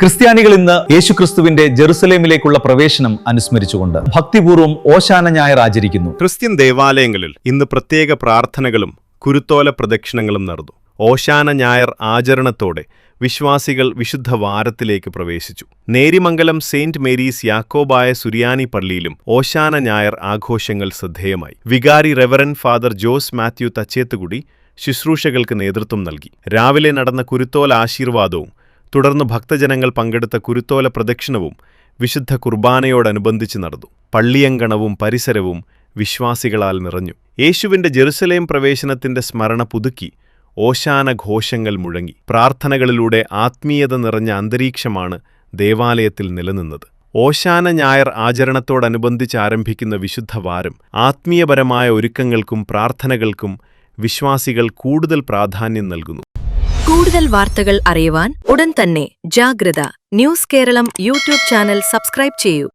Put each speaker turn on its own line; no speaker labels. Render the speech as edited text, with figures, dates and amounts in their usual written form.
ക്രിസ്ത്യാനികൾ ഇന്ന് യേശുക്രിസ്തുവിന്റെ ജെറുസലേമിലേക്കുള്ള പ്രവേശനം അനുസ്മരിച്ചുകൊണ്ട് ഭക്തിപൂർവ്വം ഓശാന ഞായർ ആചരിക്കുന്നു.
ക്രിസ്ത്യൻ ദേവാലയങ്ങളിൽ ഇന്ന് പ്രത്യേക പ്രാർത്ഥനകളും കുരുത്തോല പ്രദക്ഷിണങ്ങളും നടന്നു. ഓശാന ഞായർ ആചരണത്തോടെ വിശ്വാസികൾ വിശുദ്ധ വാരത്തിലേക്ക് പ്രവേശിച്ചു. നേരിമംഗലം സെയിന്റ് മേരീസ് യാക്കോബായ സുറിയാനി പള്ളിയിലും ഓശാന ഞായർ ആഘോഷങ്ങൾ ശ്രദ്ധേയമായി. വികാരി റെവറൻ ഫാദർ ജോസ് മാത്യു തച്ചേത്തുകുടി ശുശ്രൂഷകൾക്ക് നേതൃത്വം നൽകി. രാവിലെ നടന്ന കുരുത്തോല ആശീർവാദവും തുടർന്ന് ഭക്തജനങ്ങൾ പങ്കെടുത്ത കുരുത്തോല പ്രദക്ഷിണവും വിശുദ്ധ കുർബാനയോടനുബന്ധിച്ച് നടന്നു. പള്ളിയങ്കണവും പരിസരവും വിശ്വാസികളാൽ നിറഞ്ഞു. യേശുവിന്റെ ജെറുസലേം പ്രവേശനത്തിന്റെ സ്മരണ പുതുക്കി ഓശാന ഘോഷങ്ങൾ മുഴങ്ങി. പ്രാർത്ഥനകളിലൂടെ ആത്മീയത നിറഞ്ഞ അന്തരീക്ഷമാണ് ദേവാലയത്തിൽ നിലനിന്നത്. ഓശാന ഞായർ ആചരണത്തോടനുബന്ധിച്ച് ആരംഭിക്കുന്ന വിശുദ്ധ വാരം ആത്മീയപരമായ ഒരുക്കങ്ങൾക്കും പ്രാർത്ഥനകൾക്കും വിശ്വാസികൾ കൂടുതൽ പ്രാധാന്യം നൽകുന്നു.
കൂടുതൽ വാർത്തകൾ അറിയുവാൻ ഉടൻ തന്നെ Jagratha news Keralam YouTube channel subscribe ചെയ്യൂ.